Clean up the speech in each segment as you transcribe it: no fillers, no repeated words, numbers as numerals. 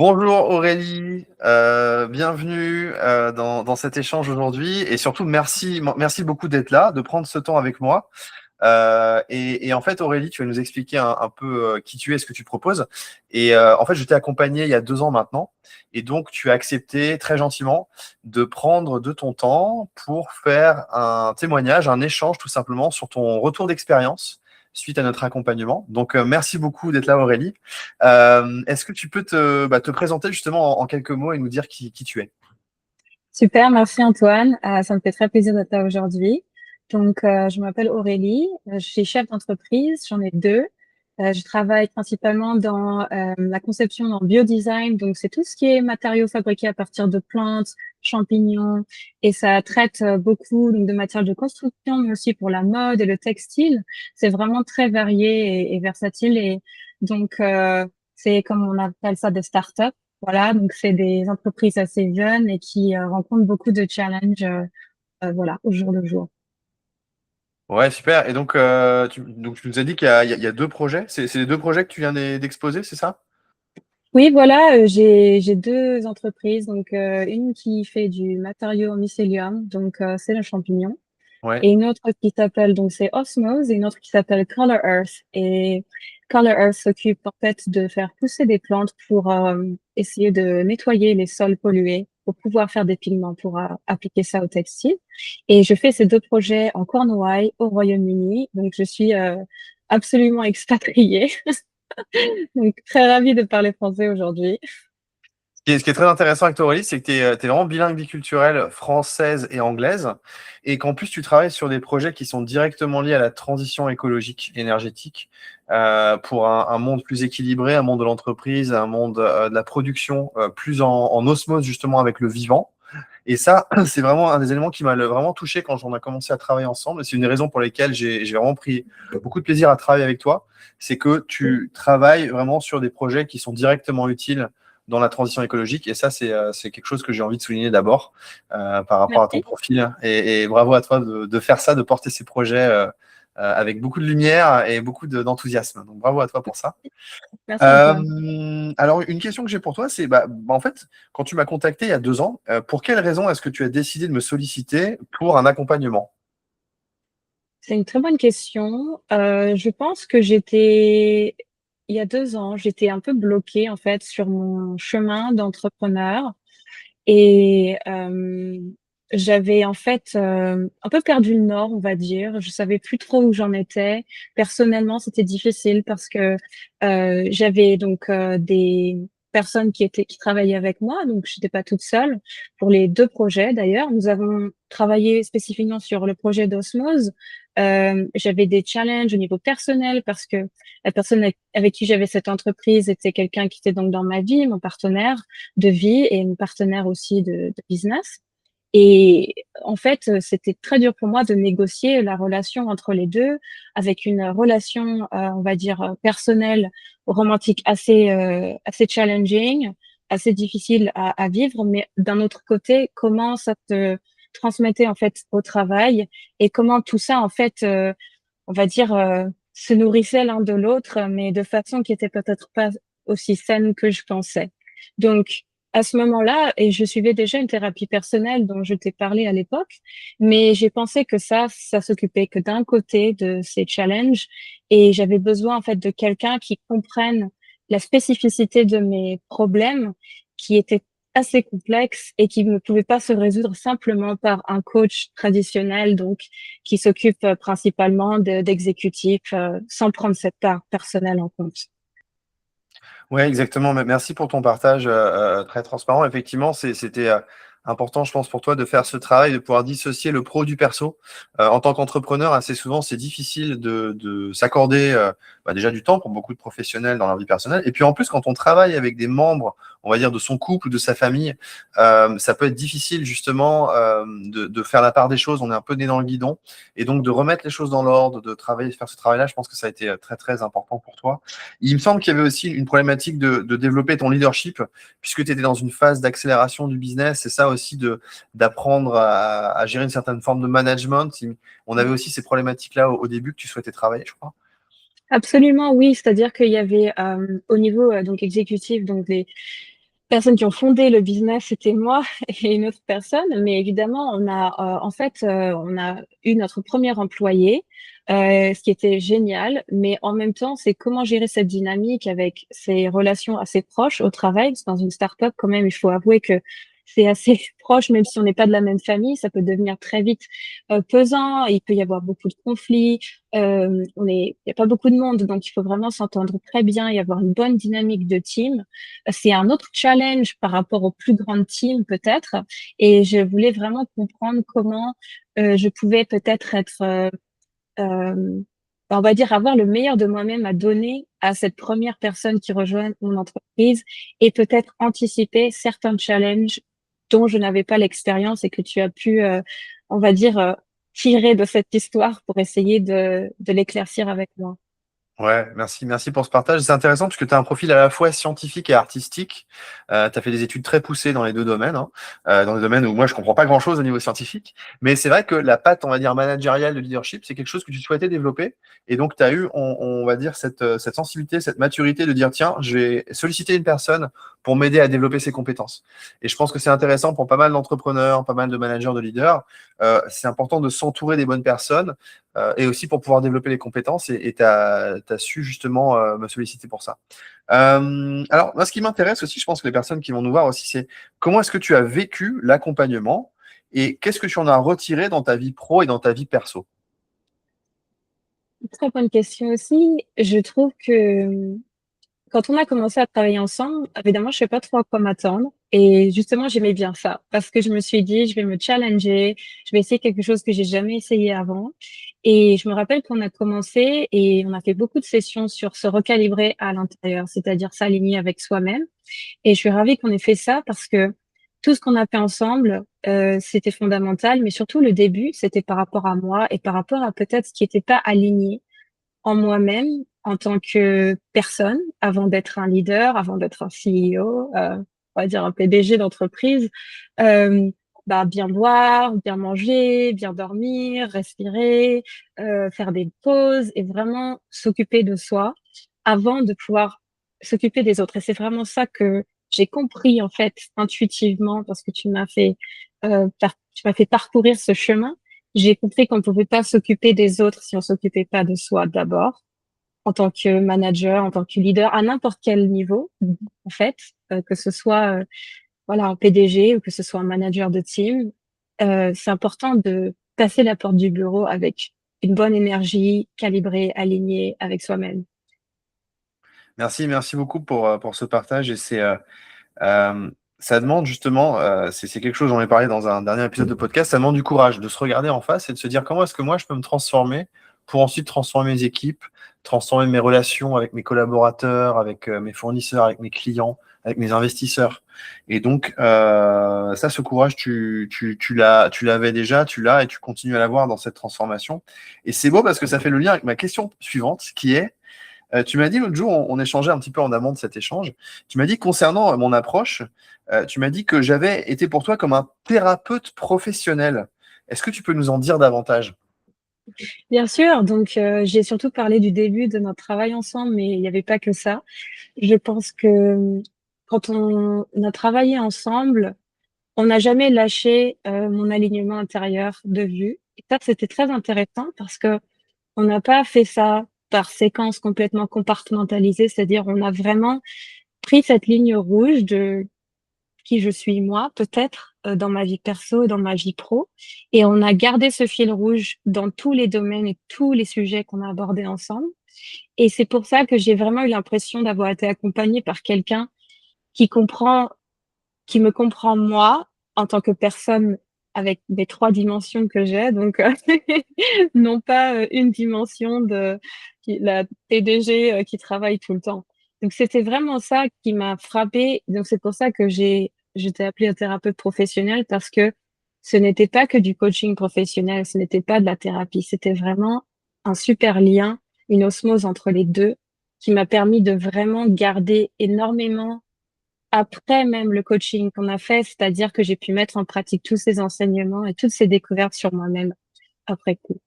Bonjour Aurélie, bienvenue dans cet échange aujourd'hui et surtout merci beaucoup d'être là, de prendre ce temps avec moi. Et en fait Aurélie, tu vas nous expliquer un peu qui tu es, ce que tu proposes. Et en fait, je t'ai accompagné il y a 2 ans maintenant et donc tu as accepté très gentiment de prendre de ton temps pour faire un témoignage, un échange tout simplement sur ton retour d'expérience suite à notre accompagnement. Donc merci beaucoup d'être là Aurélie. Est-ce que tu peux te présenter justement en quelques mots et nous dire qui tu es? Super, merci Antoine. Ça me fait très plaisir d'être là aujourd'hui. Donc, je m'appelle Aurélie, je suis chef d'entreprise, j'en ai deux. Je travaille principalement dans la conception en biodesign, donc c'est tout ce qui est matériaux fabriqués à partir de plantes, champignons, et ça traite beaucoup donc, de matières de construction, mais aussi pour la mode et le textile. C'est vraiment très varié et versatile, et donc c'est comme on appelle ça des startups. Voilà, donc c'est des entreprises assez jeunes et qui rencontrent beaucoup de challenges, voilà, au jour le jour. Ouais, super. Et donc, tu nous as dit qu'il y a 2 projets. C'est les 2 projets que tu viens d'exposer, c'est ça? Oui, voilà, j'ai deux entreprises, donc une qui fait du matériau mycélium, donc c'est le champignon, Ouais. et une autre qui s'appelle, donc c'est Osmose, et une autre qui s'appelle Color Earth. Et Color Earth s'occupe en fait de faire pousser des plantes pour essayer de nettoyer les sols pollués, pour pouvoir faire des pigments, pour appliquer ça au textile. Et je fais ces deux projets en Cornouailles, au Royaume-Uni, donc je suis absolument expatriée. Donc très ravie de parler français aujourd'hui. Ce qui est très intéressant avec toi, Aurélie, c'est que tu es vraiment bilingue biculturelle française et anglaise, et qu'en plus tu travailles sur des projets qui sont directement liés à la transition écologique, énergétique, pour un monde plus équilibré, un monde de l'entreprise, un monde de la production plus en osmose justement avec le vivant. Et ça, c'est vraiment un des éléments qui m'a vraiment touché quand on a commencé à travailler ensemble. C'est une des raisons pour lesquelles j'ai vraiment pris beaucoup de plaisir à travailler avec toi. C'est que tu travailles vraiment sur des projets qui sont directement utiles dans la transition écologique. Et ça, c'est quelque chose que j'ai envie de souligner d'abord par rapport à ton Merci. profil. Et bravo à toi de faire ça, de porter ces projets avec beaucoup de lumière et beaucoup d'enthousiasme. Donc bravo à toi pour ça. Merci Antoine. Alors, une question que j'ai pour toi, c'est en fait, quand tu m'as contacté il y a 2 ans, pour quelle raison est-ce que tu as décidé de me solliciter pour un accompagnement? C'est une très bonne question. Je pense que il y a 2 ans, j'étais un peu bloquée en fait sur mon chemin d'entrepreneur et j'avais en fait un peu perdu le nord, on va dire. Je savais plus trop où j'en étais. Personnellement, c'était difficile parce que j'avais donc des personnes qui travaillaient avec moi, donc je n'étais pas toute seule pour les deux projets. D'ailleurs, nous avons travaillé spécifiquement sur le projet d'Osmose. J'avais des challenges au niveau personnel parce que la personne avec qui j'avais cette entreprise était quelqu'un qui était donc dans ma vie, mon partenaire de vie et mon partenaire aussi de business. Et en fait, c'était très dur pour moi de négocier la relation entre les deux, avec une relation, on va dire, personnelle, romantique assez challenging, assez difficile à vivre, mais d'un autre côté, comment ça te transmettait en fait au travail et comment tout ça, en fait, on va dire, se nourrissait l'un de l'autre, mais de façon qui était peut-être pas aussi saine que je pensais. Donc, à ce moment-là, et je suivais déjà une thérapie personnelle dont je t'ai parlé à l'époque, mais j'ai pensé que ça s'occupait que d'un côté de ces challenges, et j'avais besoin en fait de quelqu'un qui comprenne la spécificité de mes problèmes, qui étaient assez complexes et qui ne pouvaient pas se résoudre simplement par un coach traditionnel, donc qui s'occupe principalement d'exécutifs sans prendre cette part personnelle en compte. Oui, exactement. Merci pour ton partage très transparent. Effectivement, c'était important, je pense, pour toi de faire ce travail, de pouvoir dissocier le pro du perso. En tant qu'entrepreneur, assez souvent, c'est difficile de s'accorder déjà du temps pour beaucoup de professionnels dans leur vie personnelle. Et puis en plus, quand on travaille avec des membres, on va dire, de son couple ou de sa famille, ça peut être difficile justement de faire la part des choses. On est un peu né dans le guidon. Et donc de remettre les choses dans l'ordre, de travailler, de faire ce travail-là, je pense que ça a été très, très important pour toi. Il me semble qu'il y avait aussi une problématique de développer ton leadership, puisque tu étais dans une phase d'accélération du business. C'est ça aussi d'apprendre à gérer une certaine forme de management. On avait aussi ces problématiques-là au début que tu souhaitais travailler, je crois. Absolument, oui. C'est-à-dire qu'il y avait au niveau donc exécutif, donc personnes qui ont fondé le business, c'était moi et une autre personne. Mais évidemment, on a eu notre premier employé, ce qui était génial. Mais en même temps, c'est comment gérer cette dynamique avec ces relations assez proches au travail. Parce que dans une start-up, quand même, il faut avouer que c'est assez proche, même si on n'est pas de la même famille, ça peut devenir très vite pesant. Il peut y avoir beaucoup de conflits. Il y a pas beaucoup de monde, donc il faut vraiment s'entendre très bien et avoir une bonne dynamique de team. C'est un autre challenge par rapport aux plus grandes teams peut-être. Et je voulais vraiment comprendre comment je pouvais peut-être être, euh, on va dire, avoir le meilleur de moi-même à donner à cette première personne qui rejoint mon entreprise et peut-être anticiper certains challenges dont je n'avais pas l'expérience et que tu as pu, on va dire, tirer de cette histoire pour essayer de l'éclaircir avec moi. Ouais, merci pour ce partage. C'est intéressant parce que tu as un profil à la fois scientifique et artistique. Tu as fait des études très poussées dans les deux domaines, hein. Dans des domaines où moi je comprends pas grand-chose au niveau scientifique. Mais c'est vrai que la patte, on va dire, managériale de leadership, c'est quelque chose que tu souhaitais développer. Et donc tu as eu, on va dire, cette sensibilité, cette maturité de dire, tiens, je vais solliciter une personne pour m'aider à développer ses compétences. Et je pense que c'est intéressant pour pas mal d'entrepreneurs, pas mal de managers, de leaders. C'est important de s'entourer des bonnes personnes et aussi pour pouvoir développer les compétences. Et tu as su justement me solliciter pour ça. Alors, moi, ce qui m'intéresse aussi, je pense que les personnes qui vont nous voir aussi, c'est comment est-ce que tu as vécu l'accompagnement et qu'est-ce que tu en as retiré dans ta vie pro et dans ta vie perso? Très bonne question aussi. Je trouve que quand on a commencé à travailler ensemble, évidemment, je sais pas trop à quoi m'attendre. Et justement, j'aimais bien ça parce que je me suis dit, je vais me challenger, je vais essayer quelque chose que j'ai jamais essayé avant. Et je me rappelle qu'on a commencé et on a fait beaucoup de sessions sur se recalibrer à l'intérieur, c'est-à-dire s'aligner avec soi-même. Et je suis ravie qu'on ait fait ça parce que tout ce qu'on a fait ensemble, c'était fondamental, mais surtout le début, c'était par rapport à moi et par rapport à peut-être ce qui n'était pas aligné en moi-même en tant que personne, avant d'être un leader, avant d'être un CEO, on va dire un PDG d'entreprise. Euh, bien boire, bien manger, bien dormir, respirer, faire des pauses et vraiment s'occuper de soi avant de pouvoir s'occuper des autres. Et c'est vraiment ça que j'ai compris en fait intuitivement parce que tu m'as fait parcourir ce chemin. J'ai compris qu'on ne pouvait pas s'occuper des autres si on s'occupait pas de soi d'abord, en tant que manager, en tant que leader, à n'importe quel niveau, en fait, que ce soit voilà un PDG ou que ce soit un manager de team. C'est important de passer la porte du bureau avec une bonne énergie, calibrée, alignée avec soi-même. Merci beaucoup pour ce partage. Et ça demande justement, c'est quelque chose, j'en ai parlé dans un dernier épisode de podcast, ça demande du courage de se regarder en face et de se dire comment est-ce que moi je peux me transformer pour ensuite transformer mes équipes, transformer mes relations avec mes collaborateurs, avec mes fournisseurs, avec mes clients, avec mes investisseurs. Et donc, ça, ce courage, tu l'avais déjà, tu l'as et tu continues à l'avoir dans cette transformation. Et c'est beau parce que ça fait le lien avec ma question suivante qui est tu m'as dit l'autre jour, on échangeait un petit peu en amont de cet échange, tu m'as dit concernant mon approche, tu m'as dit que j'avais été pour toi comme un thérapeute professionnel. Est-ce que tu peux nous en dire davantage? Bien sûr, donc j'ai surtout parlé du début de notre travail ensemble, mais il n'y avait pas que ça. Je pense que quand on a travaillé ensemble, on n'a jamais lâché mon alignement intérieur de vue. Et ça, c'était très intéressant parce que on n'a pas fait ça par séquence complètement compartimentalisée, c'est-à-dire on a vraiment pris cette ligne rouge de qui je suis moi, peut-être, dans ma vie perso et dans ma vie pro. Et on a gardé ce fil rouge dans tous les domaines et tous les sujets qu'on a abordés ensemble. Et c'est pour ça que j'ai vraiment eu l'impression d'avoir été accompagnée par quelqu'un qui comprend, qui me comprend moi en tant que personne avec mes trois dimensions que j'ai. Donc, non pas une dimension de la PDG qui travaille tout le temps. Donc, c'était vraiment ça qui m'a frappée. Donc, c'est pour ça que j'étais appelée un thérapeute professionnel parce que ce n'était pas que du coaching professionnel, ce n'était pas de la thérapie, c'était vraiment un super lien, une osmose entre les deux qui m'a permis de vraiment garder énormément après même le coaching qu'on a fait, c'est-à-dire que j'ai pu mettre en pratique tous ces enseignements et toutes ces découvertes sur moi-même après coup.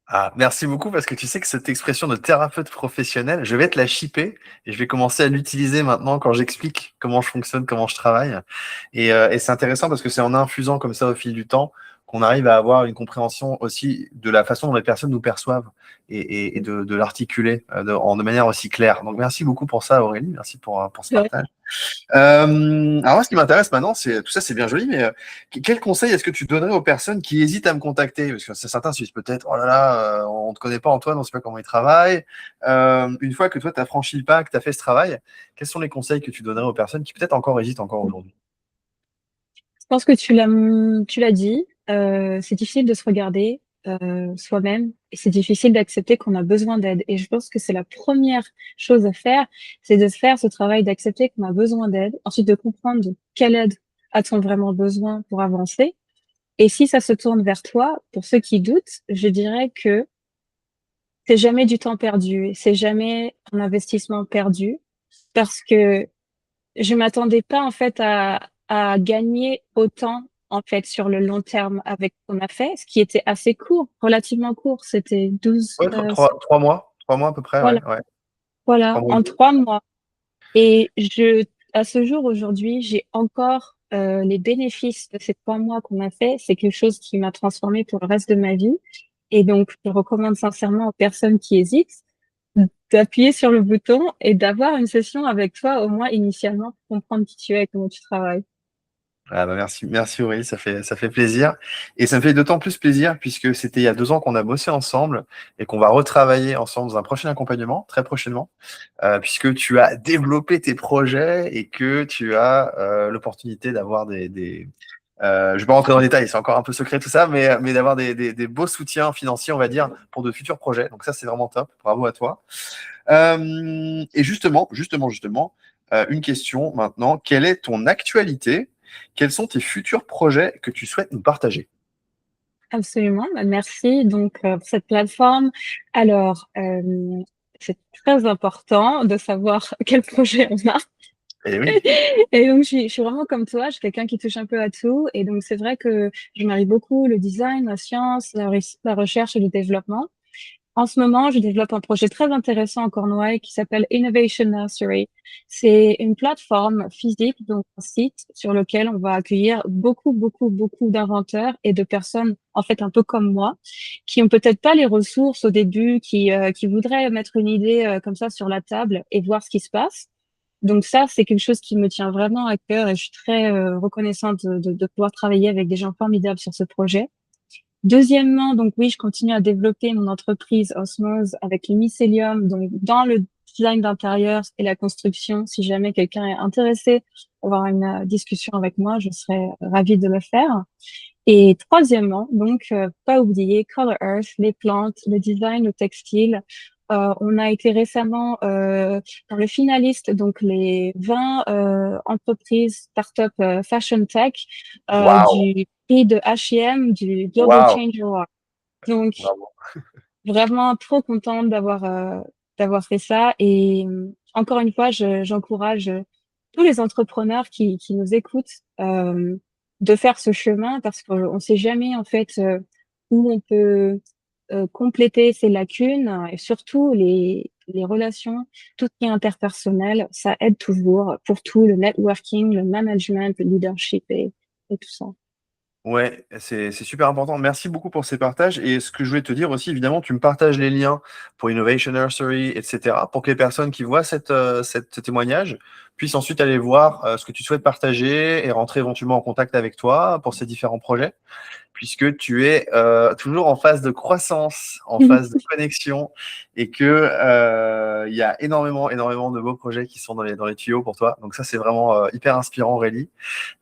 Ah, merci beaucoup parce que tu sais que cette expression de thérapeute professionnel, je vais te la shipper et je vais commencer à l'utiliser maintenant quand j'explique comment je fonctionne, comment je travaille. Et c'est intéressant parce que c'est en infusant comme ça au fil du temps qu'on arrive à avoir une compréhension aussi de la façon dont les personnes nous perçoivent et de l'articuler de manière aussi claire. Donc merci beaucoup pour ça Aurélie, merci pour ce Ouais. partage. Alors moi, ce qui m'intéresse maintenant, c'est tout ça, c'est bien joli, mais quel conseil est-ce que tu donnerais aux personnes qui hésitent à me contacter? Parce que certains se disent peut-être, oh là là, on ne te connaît pas Antoine, on ne sait pas comment il travaille. Une fois que toi, tu as franchi le pas, que tu as fait ce travail, quels sont les conseils que tu donnerais aux personnes qui peut-être encore hésitent encore aujourd'hui? Je pense que tu l'as dit, c'est difficile de se regarder, soi-même et c'est difficile d'accepter qu'on a besoin d'aide et je pense que c'est la première chose à faire, c'est de faire ce travail d'accepter qu'on a besoin d'aide, ensuite de comprendre de quelle aide a-t-on vraiment besoin pour avancer et si ça se tourne vers toi, pour ceux qui doutent, je dirais que c'est jamais du temps perdu, c'est jamais un investissement perdu parce que je m'attendais pas en fait à gagner autant en fait sur le long terme avec ce qu'on a fait, ce qui était assez court, relativement court. C'était 12, Ouais, 3 mois à peu près, voilà, ouais, ouais. Trois voilà, mois et en demi. 3 mois. Et à ce jour aujourd'hui, j'ai encore les bénéfices de ces 3 mois qu'on a fait. C'est quelque chose qui m'a transformée pour le reste de ma vie. Et donc, je recommande sincèrement aux personnes qui hésitent d'appuyer sur le bouton et d'avoir une session avec toi, au moins initialement, pour comprendre qui tu es et comment tu travailles. Ah bah merci, merci Aurélie, ça fait plaisir. Et ça me fait d'autant plus plaisir puisque c'était il y a 2 ans qu'on a bossé ensemble et qu'on va retravailler ensemble dans un prochain accompagnement, très prochainement, puisque tu as développé tes projets et que tu as l'opportunité d'avoir je ne vais pas rentrer dans les détails, c'est encore un peu secret tout ça, mais d'avoir des beaux soutiens financiers, on va dire, pour de futurs projets. Donc ça, c'est vraiment top. Bravo à toi. Et justement, une question maintenant. Quelle est ton actualité? Quels sont tes futurs projets que tu souhaites nous partager? Absolument, bah, merci donc pour cette plateforme. Alors, c'est très important de savoir quel projet on a Eh oui. et donc je suis vraiment comme toi, je suis quelqu'un qui touche un peu à tout et donc c'est vrai que je marie beaucoup le design, la science, la recherche et le développement. En ce moment, je développe un projet très intéressant en Cornouailles qui s'appelle Innovation Nursery. C'est une plateforme physique, donc un site sur lequel on va accueillir beaucoup, beaucoup, beaucoup d'inventeurs et de personnes, en fait, un peu comme moi, qui ont peut-être pas les ressources au début, qui voudraient mettre une idée comme ça sur la table et voir ce qui se passe. Donc ça, c'est quelque chose qui me tient vraiment à cœur et je suis très reconnaissante de pouvoir travailler avec des gens formidables sur ce projet. Deuxièmement, donc oui, je continue à développer mon entreprise Osmose avec le mycélium, donc dans le design d'intérieur et la construction. Si jamais quelqu'un est intéressé pour avoir une discussion avec moi, je serais ravie de le faire. Et troisièmement, donc pas oublier Color Earth, les plantes, le design, le textile. On a été récemment dans le finaliste, donc les 20 entreprises start-up fashion tech Waouh, du prix de H&M du Global waouh, Change Award. Donc bravo. vraiment trop contente d'avoir fait ça et encore une fois, j'encourage tous les entrepreneurs qui nous écoutent de faire ce chemin parce qu'on ne sait jamais en fait où on peut compléter ses lacunes et surtout les relations, tout ce qui est interpersonnel, ça aide toujours pour tout, le networking, le management, le leadership et tout ça. Ouais, c'est super important. Merci beaucoup pour ces partages. Et ce que je voulais te dire aussi, évidemment, tu me partages les liens pour Innovation Nursery, etc., pour que les personnes qui voient ce témoignage puissent ensuite aller voir ce que tu souhaites partager et rentrer éventuellement en contact avec toi pour ces différents projets, puisque tu es toujours en phase de croissance, en phase de connexion, et que il y a énormément de beaux projets qui sont dans les tuyaux pour toi. Donc ça, c'est vraiment hyper inspirant, Aurélie.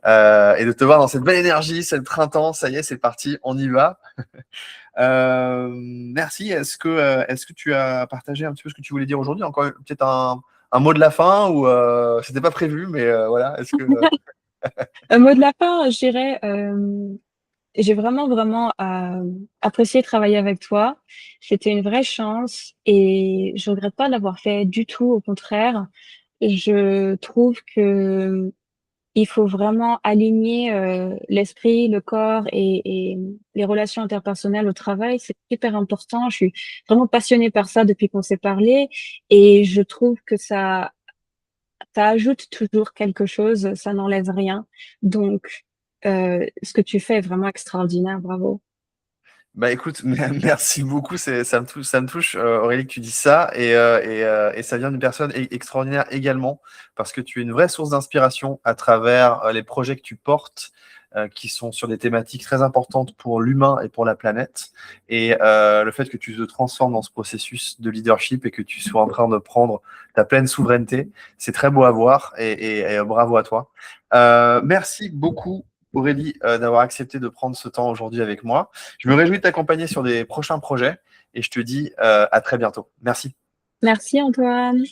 Et de te voir dans cette belle énergie, c'est le printemps, ça y est, c'est parti, on y va. Merci. Est-ce que tu as partagé un petit peu ce que tu voulais dire aujourd'hui? Encore peut-être un mot de la fin ou c'était pas prévu, mais voilà. Est-ce que Un mot de la fin, je dirais, j'ai vraiment, vraiment apprécié travailler avec toi. C'était une vraie chance et je regrette pas de l'avoir fait du tout. Au contraire, je trouve que il faut vraiment aligner l'esprit, le corps et les relations interpersonnelles au travail. C'est super important. Je suis vraiment passionnée par ça depuis qu'on s'est parlé et je trouve que ça ajoute toujours quelque chose, ça n'enlève rien. Donc, ce que tu fais est vraiment extraordinaire. Bravo. Bah écoute, merci beaucoup, ça me touche, Aurélie, que tu dis ça, et ça vient d'une personne extraordinaire également, parce que tu es une vraie source d'inspiration à travers les projets que tu portes, qui sont sur des thématiques très importantes pour l'humain et pour la planète, et le fait que tu te transformes dans ce processus de leadership et que tu sois en train de prendre ta pleine souveraineté, c'est très beau à voir, et bravo à toi. Merci beaucoup, Aurélie, d'avoir accepté de prendre ce temps aujourd'hui avec moi. Je me réjouis de t'accompagner sur des prochains projets et je te dis à très bientôt. Merci. Merci Antoine.